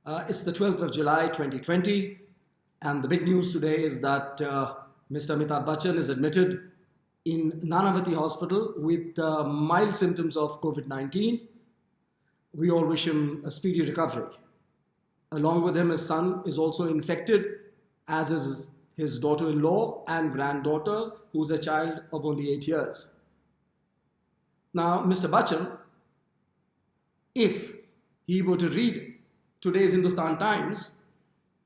It's the 12th of July 2020, and the big news today is that Mr. Amitabh Bachan is admitted in Nanavati Hospital with mild symptoms of COVID-19. We all wish him a speedy recovery. Along with him, his son is also infected, as is his daughter-in-law and granddaughter, who's a child of only 8 years. Now, Mr. Bachan, if he were to read today's Hindustan Times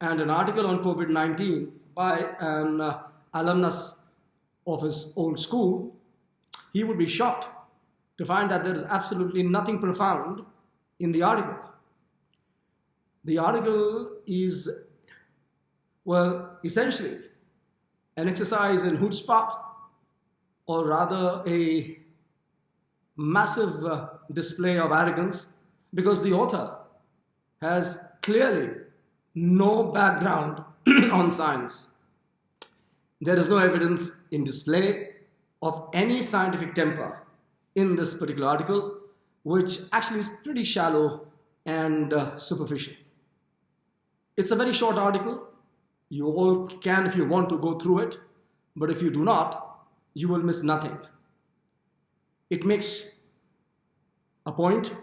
and an article on COVID-19 by an alumnus of his old school, he would be shocked to find that there is absolutely nothing profound in the article. The article is, well, essentially an exercise in chutzpah, or rather a massive display of arrogance, because the author has clearly no background on science. There is no evidence in display of any scientific temper in this particular article, which actually is pretty shallow and superficial. It's a very short article. You all can, if you want, to go through it, but if you do not, you will miss nothing. It makes a point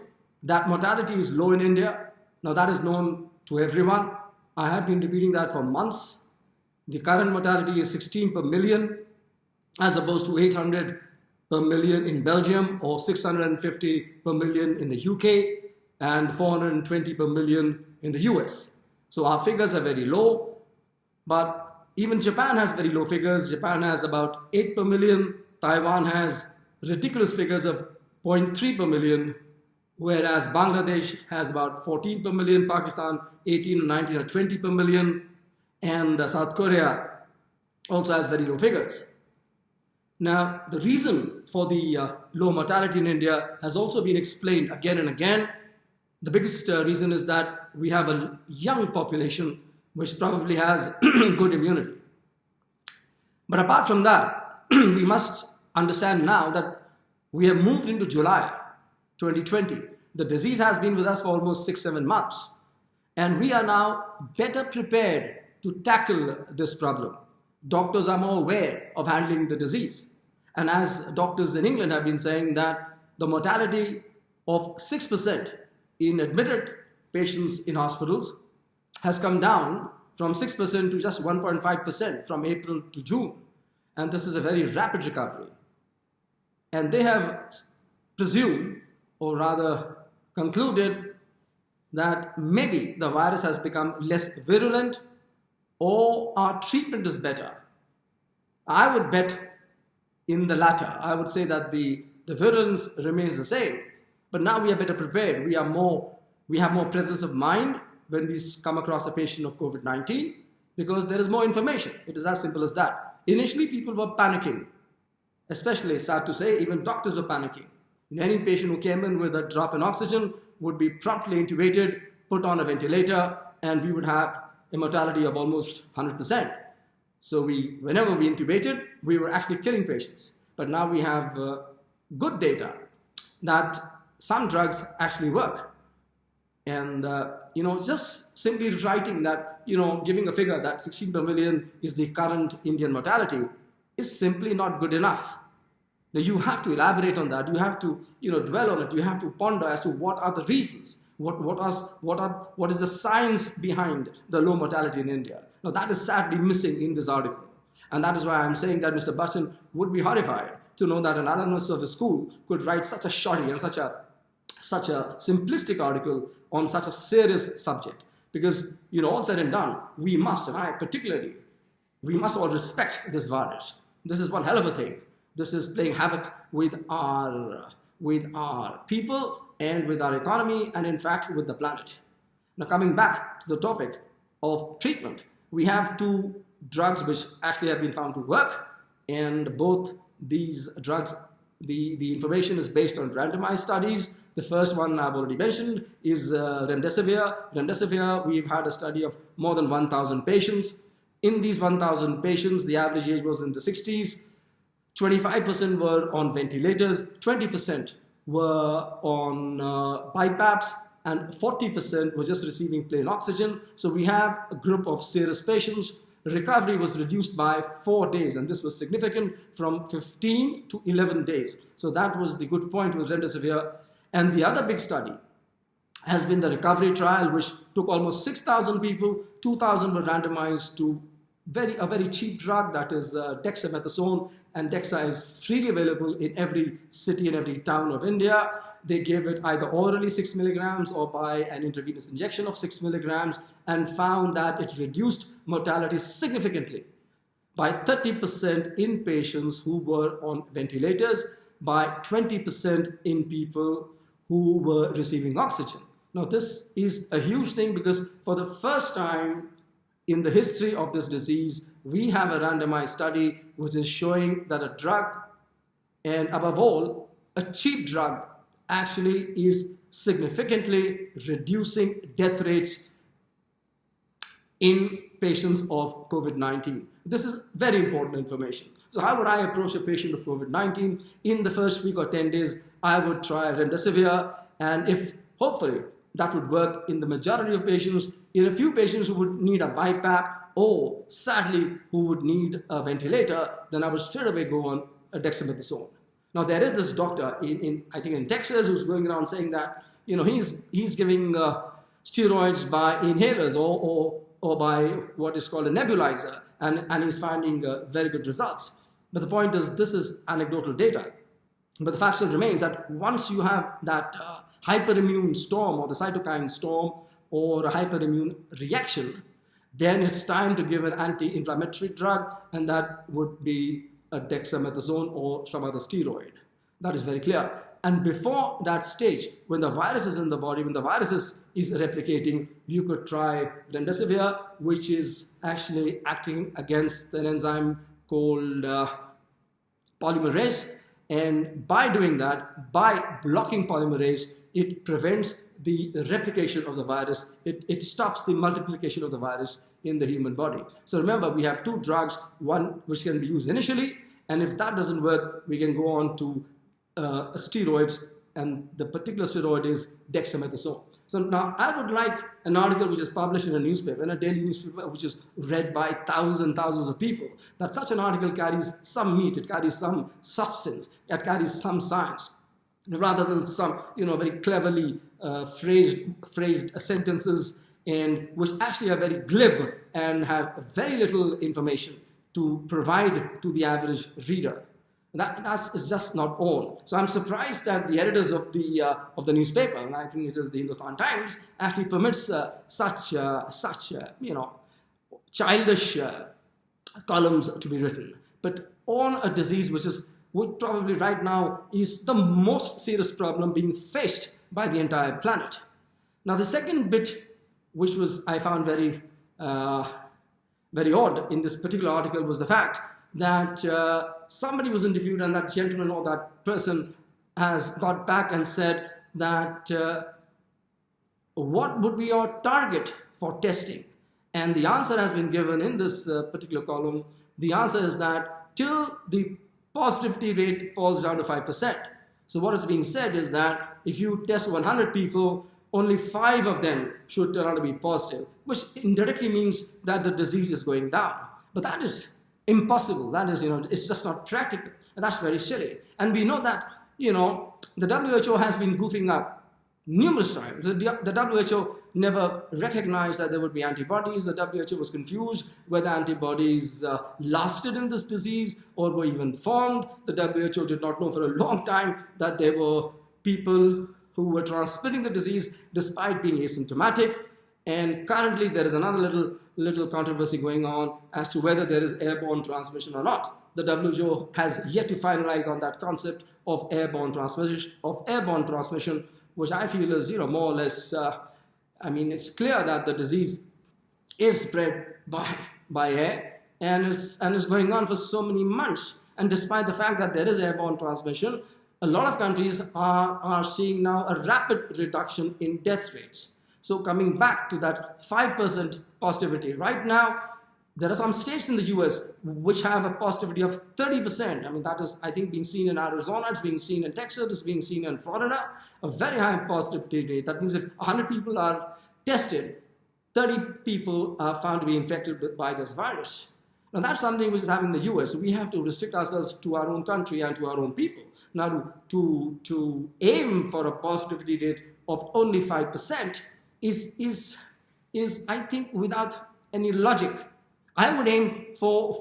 that mortality is low in India. Now that is known to everyone. I have been repeating that for months. The current mortality is 16 per million, as opposed to 800 per million in Belgium, or 650 per million in the UK, and 420 per million in the US. So our figures are very low, but even Japan has very low figures. Japan has about 8 per million. Taiwan has ridiculous figures of 0.3 per million, whereas Bangladesh has about 14 per million, Pakistan 18, 19 or 20 per million, and South Korea also has very low figures. Now, the reason for the low mortality in India has also been explained again and again. The biggest reason is that we have a young population which probably has good immunity. But apart from that, we must understand now that we have moved into July 2020. The disease has been with us for almost 6-7 months. And we are now better prepared to tackle this problem. Doctors are more aware of handling the disease. And as doctors in England have been saying, that the mortality of 6% in admitted patients in hospitals has come down from 6% to just 1.5% from April to June. And this is a very rapid recovery. And they have presumed, or rather concluded, that maybe the virus has become less virulent, or our treatment is better. I would bet in the latter. I would say that the virulence remains the same, but now we are better prepared. We have more presence of mind when we come across a patient of COVID-19, because there is more information. It is as simple as that. Initially, people were panicking, especially, sad to say, even doctors were panicking. Any patient who came in with a drop in oxygen would be promptly intubated, put on a ventilator, and we would have a mortality of almost 100%. So whenever we intubated, we were actually killing patients. But now we have good data that some drugs actually work. And, just simply writing that, giving a figure that 16 per million is the current Indian mortality is simply not good enough. Now you have to elaborate on that. You have to, dwell on it. You have to ponder as to what are the reasons. What is the science behind the low mortality in India? Now that is sadly missing in this article. And that is why I'm saying that Mr. Bachan would be horrified to know that an alumnus of a school could write such a shoddy and such a simplistic article on such a serious subject. Because, all said and done, we must, and I particularly, we must all respect this virus. This is one hell of a thing. This is playing havoc with our people and with our economy, and in fact with the planet. Now coming back to the topic of treatment, we have 2 drugs which actually have been found to work, and both these drugs, the information is based on randomized studies. The first one I've already mentioned is remdesivir. Remdesivir, we've had a study of more than 1,000 patients. In these 1,000 patients, the average age was in the 60s. 25% were on ventilators, 20% were on BiPAPs, and 40% were just receiving plain oxygen. So we have a group of serious patients. Recovery was reduced by 4 days, and this was significant, from 15 to 11 days. So that was the good point with remdesivir. And the other big study has been the recovery trial, which took almost 6,000 people. 2,000 were randomized to a very cheap drug, that is dexamethasone, and Dexa is freely available in every city and every town of India. They gave it either orally 6 milligrams or by an intravenous injection of 6 milligrams, and found that it reduced mortality significantly by 30% in patients who were on ventilators, by 20% in people who were receiving oxygen. Now, this is a huge thing, because for the first time in the history of this disease, we have a randomized study which is showing that a drug, and above all, a cheap drug, actually is significantly reducing death rates in patients of COVID-19. This is very important information. So how would I approach a patient of COVID-19? In the first week or 10 days, I would try remdesivir, and if hopefully that would work in the majority of patients, in a few patients who would need a BiPAP, or sadly who would need a ventilator, then I would straight away go on a dexamethasone. Now, there is this doctor I think in Texas, who's going around saying that, you know, he's giving steroids by inhalers or by what is called a nebulizer, and he's finding very good results. But the point is, this is anecdotal data. But the fact still remains that once you have that hyperimmune storm, or the cytokine storm, or a hyperimmune reaction, then it's time to give an anti-inflammatory drug, and that would be a dexamethasone or some other steroid. That is very clear. And before that stage, when the virus is in the body, when the virus is replicating, you could try remdesivir, which is actually acting against an enzyme called polymerase. And by doing that, by blocking polymerase, it prevents the replication of the virus. It stops the multiplication of the virus in the human body. So remember, we have two drugs, one which can be used initially, and if that doesn't work, we can go on to steroids, and the particular steroid is dexamethasone. So now I would like an article which is published in a newspaper, in a daily newspaper, which is read by thousands and thousands of people, that such an article carries some meat, it carries some substance, it carries some science, rather than some, very cleverly phrased sentences, and which actually are very glib and have very little information to provide to the average reader. That is just not on. So I'm surprised that the editors of the newspaper, and I think it is the Hindustan Times, actually permits such childish columns to be written. But on a disease which probably right now is the most serious problem being faced by the entire planet. Now, the second bit, which I found very odd in this particular article, was the fact that somebody was interviewed, and that gentleman or that person has got back and said that what would be your target for testing? And the answer has been given in this particular column. The answer is that till the positivity rate falls down to 5%. So what is being said is that if you test 100 people, only 5 of them should turn out to be positive, which indirectly means that the disease is going down. But that is impossible. That is, it's just not practical. And that's very silly. And we know that, the WHO has been goofing up numerous times. The WHO never recognized that there would be antibodies. The WHO was confused whether antibodies lasted in this disease or were even formed. The WHO did not know for a long time that there were people who were transmitting the disease despite being asymptomatic. And currently there is another little controversy going on as to whether there is airborne transmission or not. The WHO has yet to finalize on that concept of airborne transmission, which I feel is, more or less, it's clear that the disease is spread by air and is going on for so many months. And despite the fact that there is airborne transmission, a lot of countries are seeing now a rapid reduction in death rates. So coming back to that 5% positivity, right now, There are some states in the US which have a positivity of 30%. I mean, that is, I think, being seen in Arizona, it's being seen in Texas, it's being seen in Florida, a very high positivity rate. That means if 100 people are tested, 30 people are found to be infected by this virus. Now, that's something which is happening in the US. So we have to restrict ourselves to our own country and to our own people. Now, to aim for a positivity rate of only 5% is I think, without any logic. I would aim for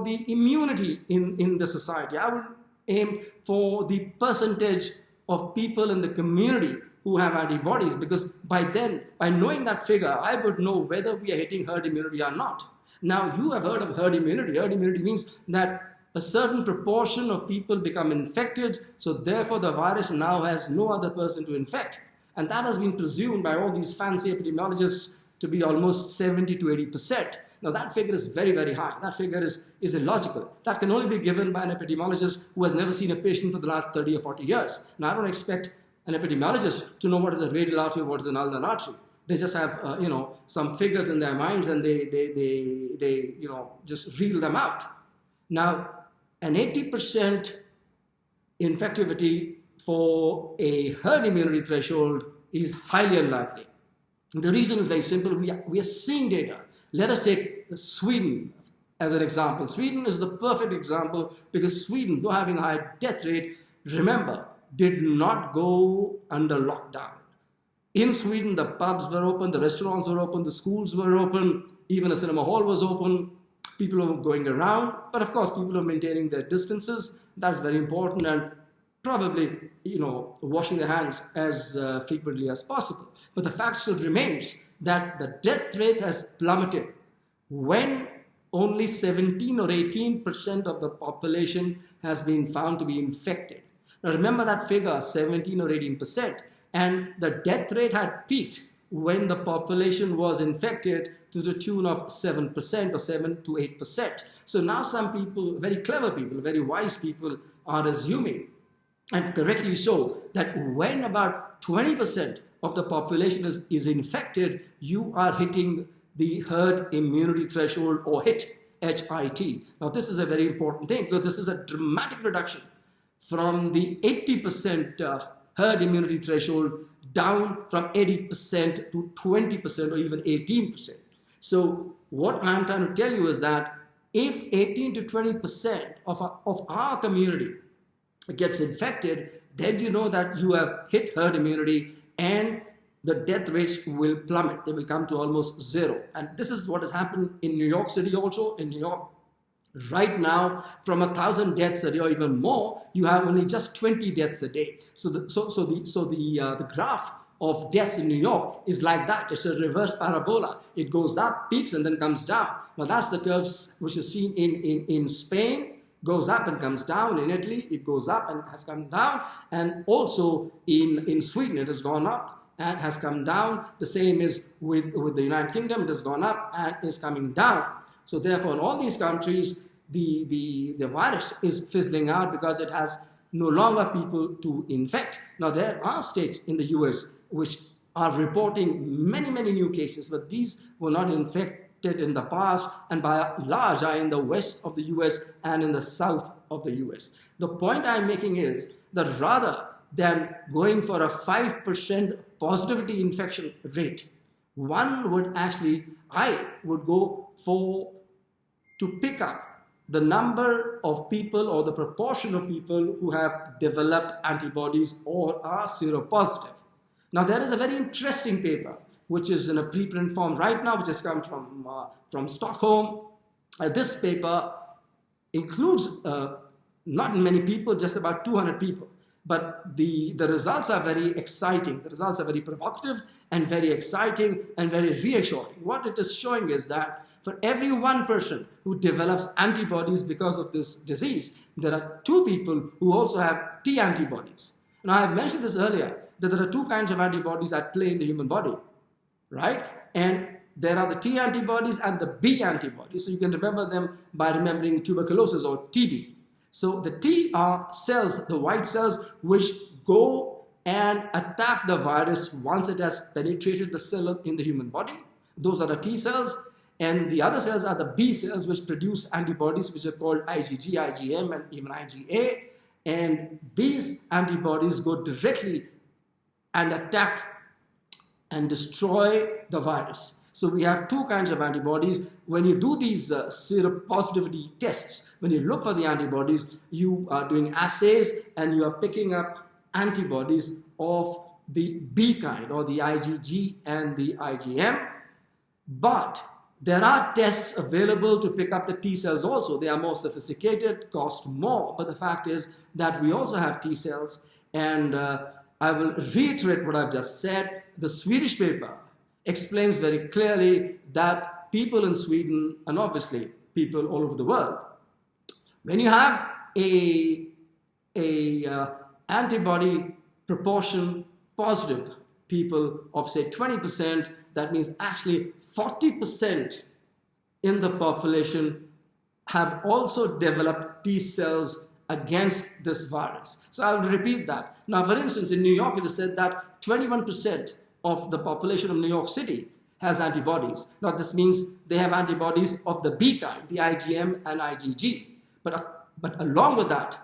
the immunity in the society. I would aim for the percentage of people in the community who have antibodies, because by then, by knowing that figure, I would know whether we are hitting herd immunity or not. Now, you have heard of herd immunity. Herd immunity means that a certain proportion of people become infected, so therefore the virus now has no other person to infect. And that has been presumed by all these fancy epidemiologists to be almost 70 to 80%. Now that figure is very, very high. That figure is illogical. That can only be given by an epidemiologist who has never seen a patient for the last 30 or 40 years. Now I don't expect an epidemiologist to know what is a radial artery, what is an ulnar artery. They just have some figures in their minds, and they just reel them out. Now an 80% infectivity for a herd immunity threshold is highly unlikely. The reason is very simple. We are seeing data. Let us take Sweden as an example. Sweden is the perfect example because Sweden, though having a high death rate, remember, did not go under lockdown. In Sweden, the pubs were open, the restaurants were open, the schools were open, even a cinema hall was open. People were going around, but of course, people are maintaining their distances. That's very important, and probably, washing their hands as frequently as possible. But the fact still remains that the death rate has plummeted when only 17 or 18% of the population has been found to be infected. Now remember that figure, 17 or 18%, and the death rate had peaked when the population was infected to the tune of 7% or 7 to 8%. So now some people, very clever people, very wise people, are assuming, and correctly so, that when about 20% of the population is infected, you are hitting the herd immunity threshold, or HIT, H-I-T. Now this is a very important thing, because this is a dramatic reduction from the 80% herd immunity threshold down from 80% to 20% or even 18%. So what I'm trying to tell you is that if 18 to 20% of our community gets infected, then you know that you have hit herd immunity and the death rates will plummet. They will come to almost zero. And this is what has happened in New York City also. In New York, right now, from 1,000 deaths a day or even more, you have only just 20 deaths a day. So the graph of deaths in New York is like that. It's a reverse parabola. It goes up, peaks, and then comes down. Now that's the curves which is seen in Spain, goes up and comes down. In Italy, it goes up and has come down. And also in Sweden, it has gone up and has come down. The same is with the United Kingdom. It has gone up and is coming down. So therefore, in all these countries, the virus is fizzling out because it has no longer people to infect. Now, there are states in the US which are reporting many, many new cases, but these were not infected in the past, and by and large are in the west of the US and in the south of the US. The point I'm making is that rather than going for a 5% positivity infection rate, I would go to pick up the number of people or the proportion of people who have developed antibodies or are seropositive. Now, there is a very interesting paper which is in a preprint form right now, which has come from Stockholm. This paper includes not many people, just about 200 people. But the results are very exciting. The results are very provocative and very exciting and very reassuring. What it is showing is that for every one person who develops antibodies because of this disease, there are 2 people who also have T antibodies. Now, I have mentioned this earlier, that there are 2 kinds of antibodies at play in the human body, right? And there are the T antibodies and the B antibodies. So you can remember them by remembering tuberculosis or TB. So the T are cells, the white cells, which go and attack the virus once it has penetrated the cell in the human body. Those are the T cells. And the other cells are the B cells, which produce antibodies, which are called IgG, IgM, and even IgA. And these antibodies go directly and attack and destroy the virus. So we have two kinds of antibodies. When you do these seropositivity tests, when you look for the antibodies, you are doing assays and you are picking up antibodies of the B kind, or the IgG and the IgM. But there are tests available to pick up the T cells also. They are more sophisticated, cost more, but the fact is that we also have T cells. And I will reiterate what I've just said. The Swedish paper explains very clearly that people in Sweden, and obviously people all over the world, when you have a antibody proportion positive people of say 20%, that means actually 40% in the population have also developed T cells against this virus. So I'll repeat that. Now, for instance, in New York, it is said that 21% of the population of New York City has antibodies. Now, this means they have antibodies of the B kind, the IgM and IgG. But along with that,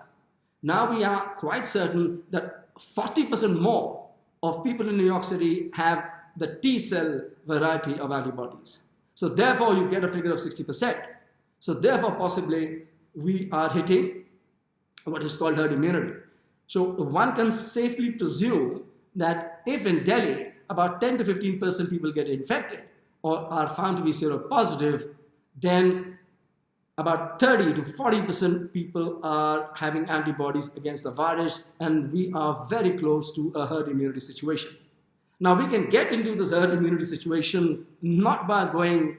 now we are quite certain that 40% more of people in New York City have the T cell variety of antibodies. So therefore, you get a figure of 60%. So therefore, possibly, we are hitting what is called herd immunity. So one can safely presume that if in Delhi, about 10 to 15% people get infected or are found to be seropositive, then about 30 to 40% people are having antibodies against the virus, and we are very close to a herd immunity situation. Now, we can get into this herd immunity situation not by going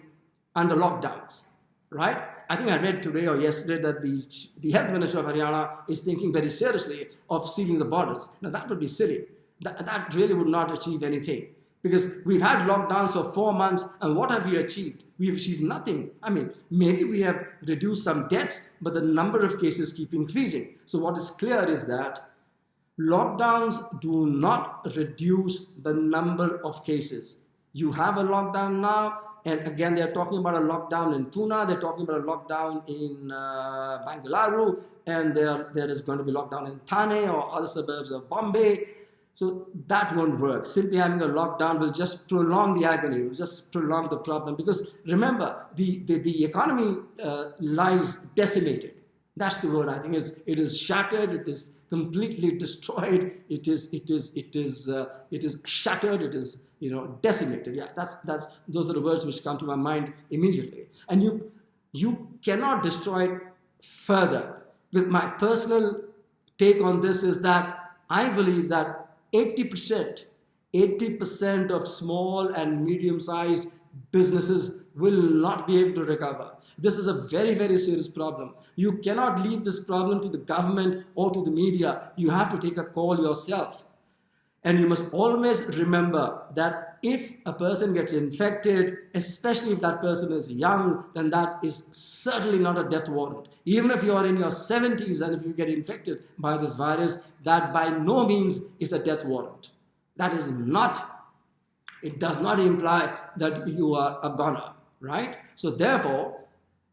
under lockdowns, right? I think I read today or yesterday that the health minister of Haryana is thinking very seriously of sealing the borders. Now, that would be silly. That really would not achieve anything, because we've had lockdowns for 4 months, and what have we achieved? We've achieved nothing. I mean, maybe we have reduced some deaths, but the number of cases keep increasing. So what is clear is that lockdowns do not reduce the number of cases. You have a lockdown now, and again, they're talking about a lockdown in Pune, they're talking about a lockdown in Bangalore, and there is going to be lockdown in Thane or other suburbs of Bombay. So that won't work. Simply having a lockdown will just prolong the agony, will just prolong the problem. Because remember, the economy lies decimated. That's the word. I think it is shattered. It is completely destroyed. It is shattered. It is decimated. Yeah, those are the words which come to my mind immediately. And you cannot destroy it further. With my personal take on this is that I believe that 80% of small and medium-sized businesses will not be able to recover. This is a very, very serious problem. You cannot leave this problem to the government or to the media. You have to take a call yourself. And you must always remember that if a person gets infected, especially if that person is young, then that is certainly not a death warrant. Even if you are in your 70s and if you get infected by this virus, that by no means is a death warrant. That is not, it does not imply that you are a goner, right? So therefore,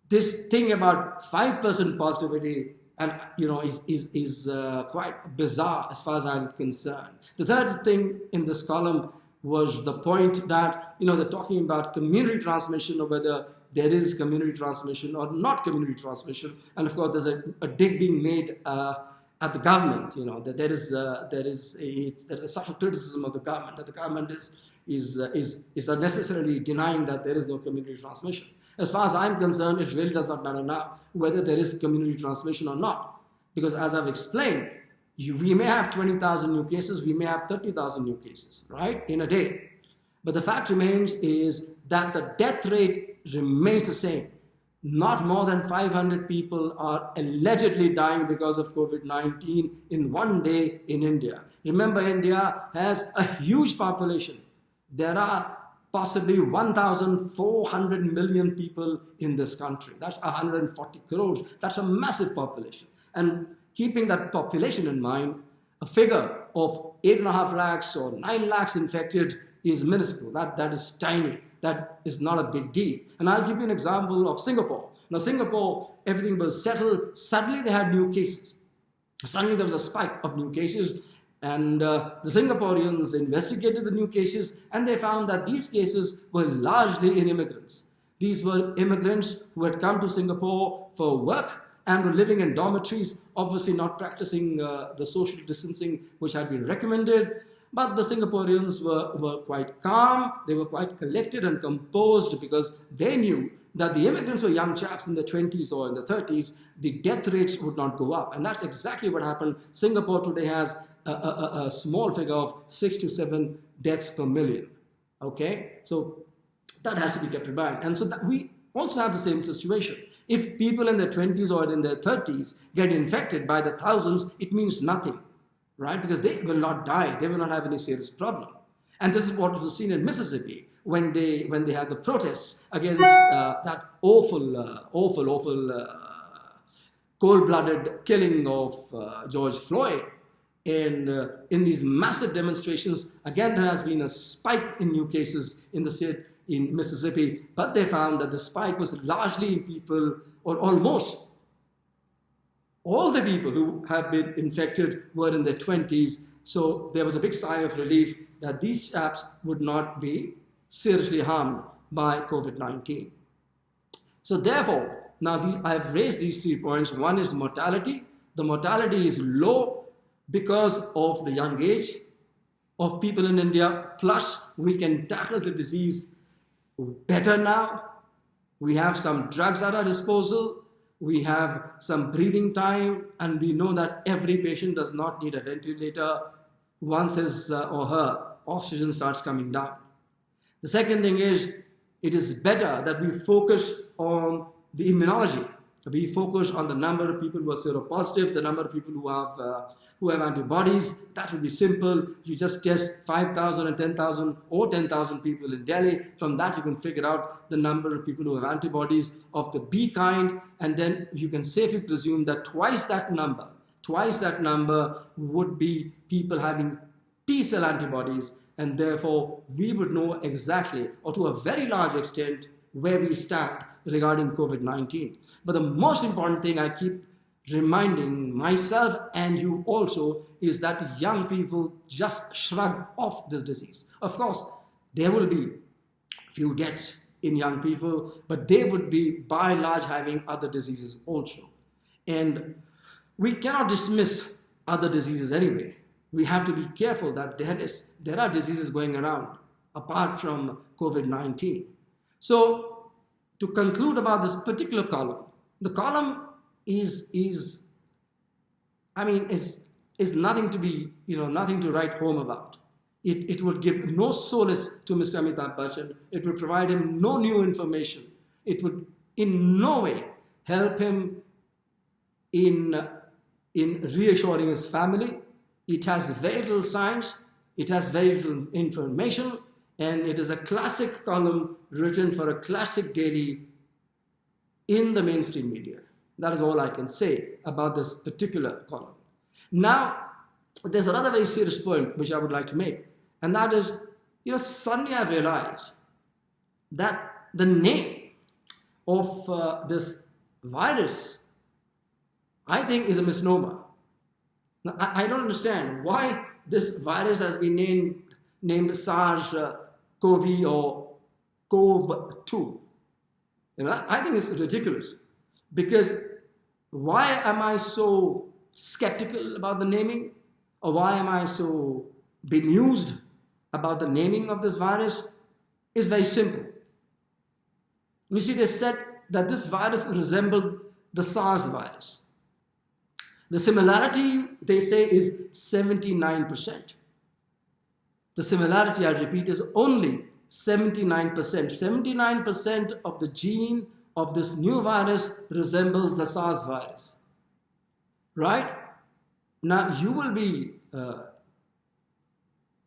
this thing about 5% positivity and is quite bizarre as far as I'm concerned. The third thing in this column was the point that they're talking about community transmission, or whether there is community transmission or not community transmission. And of course, there's a dig being made at the government. That there is a subtle criticism of the government, that the government is unnecessarily denying that there is no community transmission. As far as I'm concerned, it really does not matter now whether there is community transmission or not. Because as I've explained, we may have 20,000 new cases, we may have 30,000 new cases, right, in a day. But the fact remains is that the death rate remains the same. Not more than 500 people are allegedly dying because of COVID-19 in one day in India. Remember, India has a huge population. There are possibly 1,400 million people in this country. That's 140 crores. That's a massive population. And keeping that population in mind, a figure of 8.5 lakhs or 9 lakhs infected is minuscule. That is tiny. That is not a big deal. And I'll give you an example of Singapore. Now, Singapore, everything was settled. Suddenly, they had new cases. Suddenly, there was a spike of new cases. And the Singaporeans investigated the new cases, and they found that these cases were largely in immigrants. These were immigrants who had come to Singapore for work and were living in dormitories, obviously not practicing the social distancing which had been recommended. But the Singaporeans were quite calm, they were quite collected and composed, because they knew that the immigrants were young chaps in the 20s or in the 30s, the death rates would not go up. And that's exactly what happened. Singapore today has a small figure of 6 to 7 deaths per million. Okay, so that has to be kept in mind. And so that we also have the same situation. If people in their 20s or in their 30s get infected by the thousands, it means nothing, right? Because they will not die. They will not have any serious problem. And this is what was seen in Mississippi when they had the protests against that awful cold-blooded killing of George Floyd. And in these massive demonstrations, again, there has been a spike in new cases in the state in Mississippi, but they found that the spike was largely in people, or almost all the people who have been infected were in their 20s. So there was a big sigh of relief that these chaps would not be seriously harmed by COVID-19. So therefore, now I have raised these 3 points. One is mortality. The mortality is low because of the young age of people in India. Plus, we can tackle the disease better now. We have some drugs at our disposal. We have some breathing time, and we know that every patient does not need a ventilator once his or her oxygen starts coming down. The second thing is, it is better that we focus on the immunology. We focus on the number of people who are seropositive, the number of people who have antibodies. That will be simple. You just test 5,000 and 10,000 or 10,000 people in Delhi. From that, you can figure out the number of people who have antibodies of the B kind, and then you can safely presume that twice that number would be people having T-cell antibodies, and therefore we would know exactly, or to a very large extent, where we stand regarding COVID-19. But the most important thing I keep reminding myself and you also is that young people just shrug off this disease. Of course, there will be few deaths in young people, but they would be by and large having other diseases also. And we cannot dismiss other diseases anyway. We have to be careful that there are diseases going around apart from COVID-19. So to conclude about this particular column, the column is nothing to be, nothing to write home about. It would give no solace to Mr. Amitabh Bachan. It would provide him no new information. It would in no way help him in reassuring his family. It has very little science. It has very little information. And it is a classic column written for a classic daily in the mainstream media. That is all I can say about this particular column. Now, there's another very serious point which I would like to make, and that is, suddenly I realized that the name of this virus, I think, is a misnomer. Now, I don't understand why this virus has been named SARS-CoV or CoV-2. I think it's ridiculous, because why am I so skeptical about the naming, or why am I so bemused about the naming of this virus? Is very simple. You see, they said that this virus resembled the SARS virus. The similarity, they say, is 79%. The similarity, I repeat, is only 79%. 79% of the gene of this new virus resembles the SARS virus. Right? Now, you will be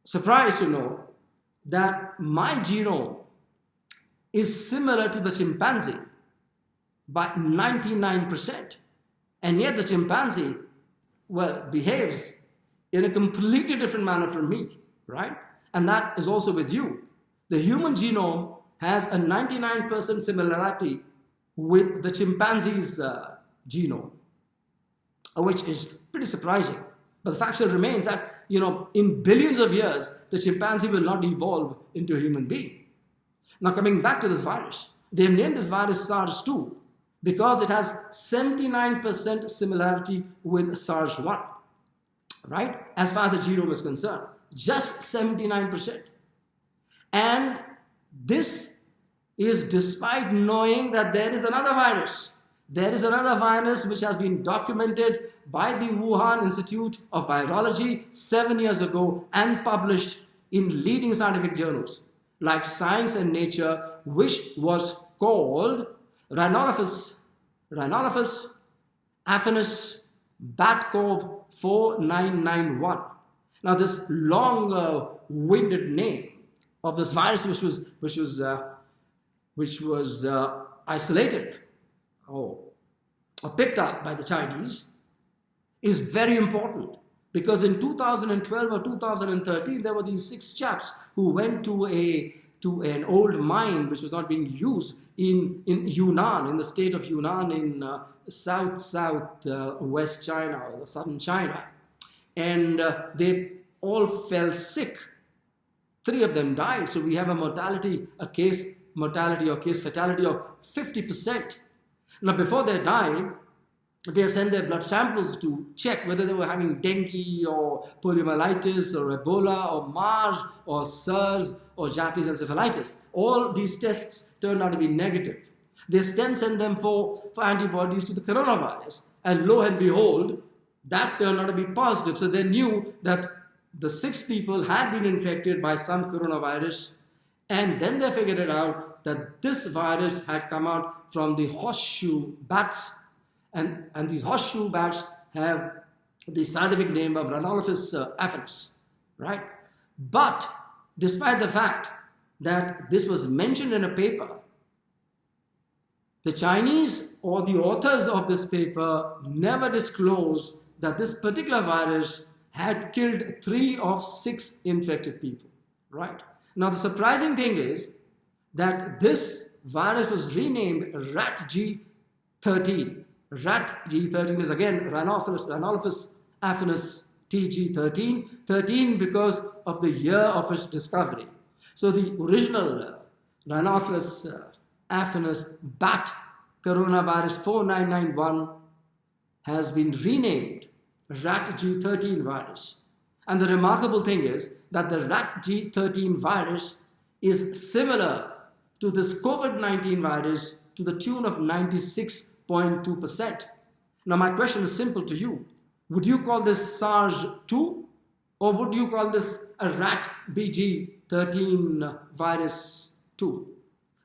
surprised to know that my genome is similar to the chimpanzee by 99%. And yet the chimpanzee, behaves in a completely different manner from me, right? and that is also with you. The human genome has a 99% similarity with the chimpanzee's genome, which is pretty surprising. But the fact still remains that, in billions of years, the chimpanzee will not evolve into a human being. Now, coming back to this virus, they've named this virus SARS-2 because it has 79% similarity with SARS-1, right? As far as the genome is concerned, just 79%. And this is despite knowing that there is another virus. There is another virus which has been documented by the Wuhan Institute of Virology 7 years ago and published in leading scientific journals like Science and Nature, which was called Rhinophilus affinis bat-cov 4991. Now, this long-winded name of this virus, which was isolated or picked up by the Chinese, is very important, because in 2012 or 2013 there were these 6 chaps who went to an old mine which was not being used in Yunnan, in the state of Yunnan, in southwest China or the southern China, and they all fell sick. 3 of them died, so we have a case mortality or case fatality of 50%. Now, before they died, they sent their blood samples to check whether they were having dengue or poliomyelitis or Ebola or MARS or SARS or Japanese encephalitis. All these tests turned out to be negative. They then sent them for antibodies to the coronavirus, and lo and behold, that turned out to be positive. So they knew that the 6 people had been infected by some coronavirus, and then they figured it out that this virus had come out from the horseshoe bats, and these horseshoe bats have the scientific name of Rhinophilus affinis, right? But despite the fact that this was mentioned in a paper, the Chinese or the authors of this paper never disclosed that this particular virus had killed 3 of 6 infected people, right? Now, the surprising thing is that this virus was renamed RaTG13. RaTG13 is again Rhinophilus affinis TG13, 13 because of the year of its discovery. So the original Rhinophilus affinis bat coronavirus 4991 has been renamed RaTG13 virus. And the remarkable thing is that the RaTG13 virus is similar to this COVID-19 virus to the tune of 96.2%. Now, my question is simple to you. Would you call this SARS-2, or would you call this a RaBTVov virus 2?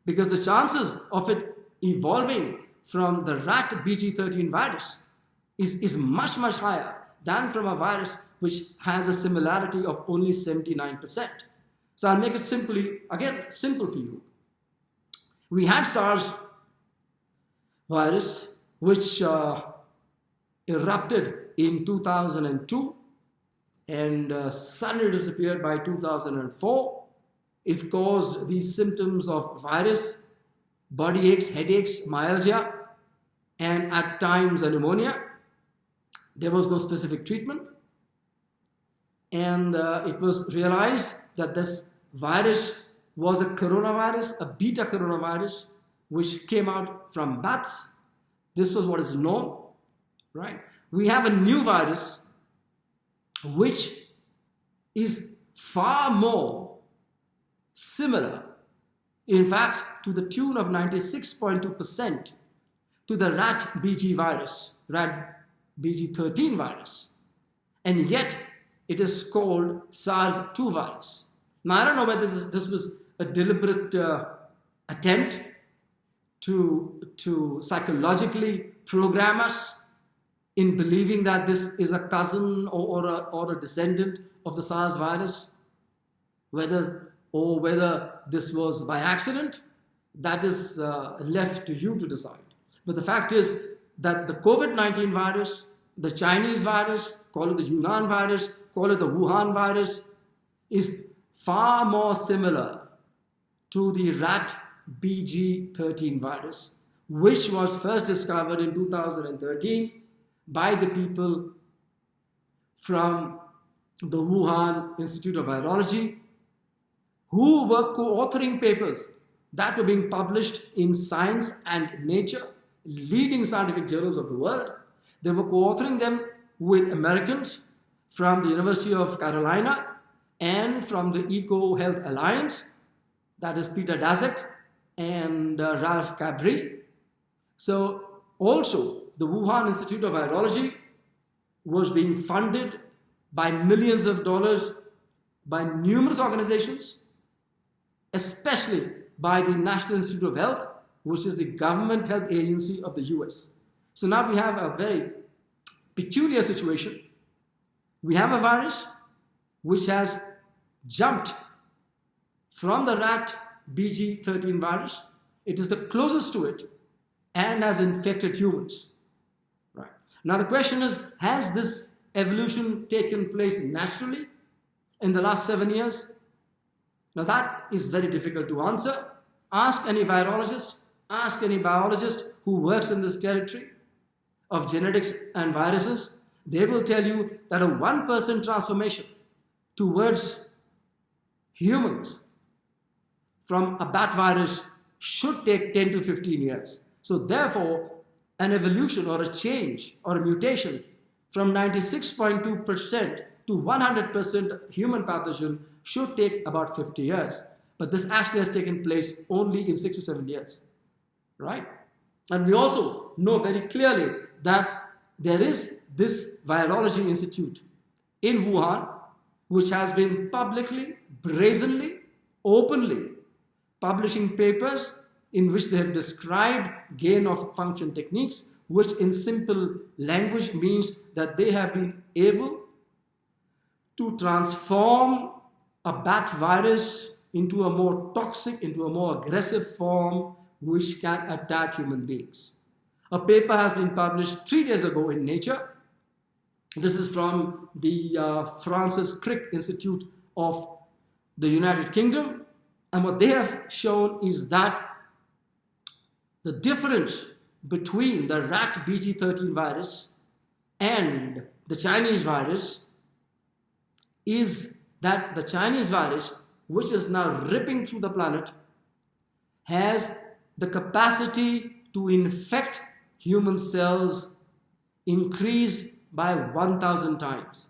Because the chances of it evolving from the RaBTVov virus is much, much higher than from a virus which has a similarity of only 79%. So I'll make it simple for you. We had SARS virus, which erupted in 2002 and suddenly disappeared by 2004. It caused these symptoms of virus, body aches, headaches, myalgia, and at times a pneumonia. There was no specific treatment. And it was realized that this virus was a coronavirus, a beta coronavirus, which came out from bats. This was what is known, right? We have a new virus which is far more similar, in fact, to the tune of 96.2% to the RaBTVov virus, RaBTV13 virus, and yet it is called SARS-2 virus. Now, I don't know whether this was a deliberate attempt to psychologically program us in believing that this is a cousin or a descendant of the SARS virus, whether this was by accident, that is left to you to decide. But the fact is that the COVID-19 virus, the Chinese virus, call it the Yunnan virus, call it the Wuhan virus, is far more similar to the rat BG13 virus, which was first discovered in 2013 by the people from the Wuhan Institute of Virology, who were co-authoring papers that were being published in Science and Nature, leading scientific journals of the world. They were co-authoring them with Americans from the University of Carolina and from the Eco Health Alliance, that is Peter Daszak and Ralph Cabri. So also the Wuhan Institute of Virology was being funded by millions of dollars by numerous organizations, especially by the National Institute of Health, which is the government health agency of the US. So now we have a very peculiar situation. We have a virus which has jumped from the rat BG13 virus. It is the closest to it and has infected humans. Right. Now the question is, has this evolution taken place naturally in the last 7 years? Now that is very difficult to answer. Ask any virologist, ask any biologist who works in this territory of genetics and viruses. They will tell you that a 1% transformation towards humans from a bat virus should take 10 to 15 years. So therefore, an evolution or a change or a mutation from 96.2% to 100% human pathogen should take about 50 years. But this actually has taken place only in 6 to 7 years, right? And we also know very clearly that there is this virology institute in Wuhan, which has been publicly, brazenly, openly publishing papers in which they have described gain of function techniques, which in simple language means that they have been able to transform a bat virus into a more toxic, into a more aggressive form which can attack human beings. A paper has been published 3 days ago in Nature. This is from the Francis Crick Institute of the United Kingdom. And what they have shown is that the difference between the rat BG13 virus and the Chinese virus is that the Chinese virus, which is now ripping through the planet, has the capacity to infect human cells increased by 1,000 times.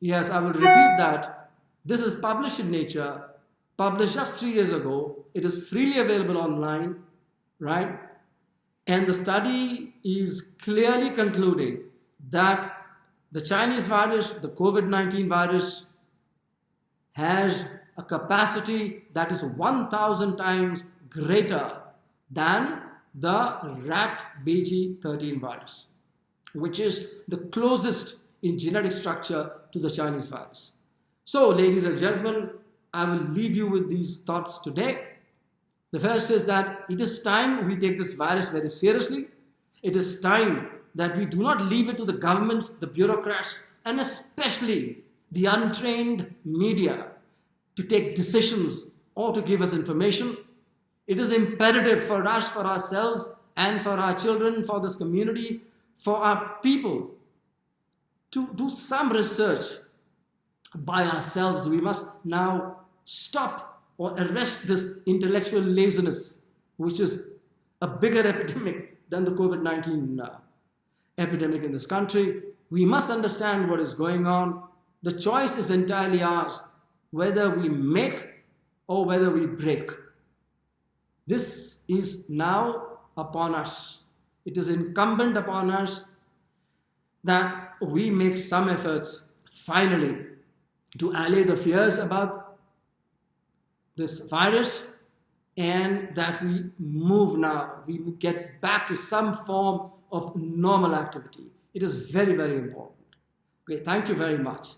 Yes, I will repeat that. This is published in Nature, published just 3 days ago. It is freely available online, right? And the study is clearly concluding that the Chinese virus, the COVID-19 virus, has a capacity that is 1,000 times greater than the rat BG13 virus, which is the closest in genetic structure to the Chinese virus. So, ladies and gentlemen, I will leave you with these thoughts today. The first is that it is time we take this virus very seriously. It is time that we do not leave it to the governments, the bureaucrats, and especially the untrained media to take decisions or to give us information. It is imperative for us, for ourselves, and for our children, for this community, for our people, to do some research by ourselves. We must now stop or arrest this intellectual laziness, which is a bigger epidemic than the COVID-19 epidemic in this country. We must understand what is going on. The choice is entirely ours, whether we make or whether we break. This is now upon us. It is incumbent upon us that we make some efforts finally to allay the fears about this virus, and that we move now, we get back to some form of normal activity. It is very, very important. Okay, thank you very much.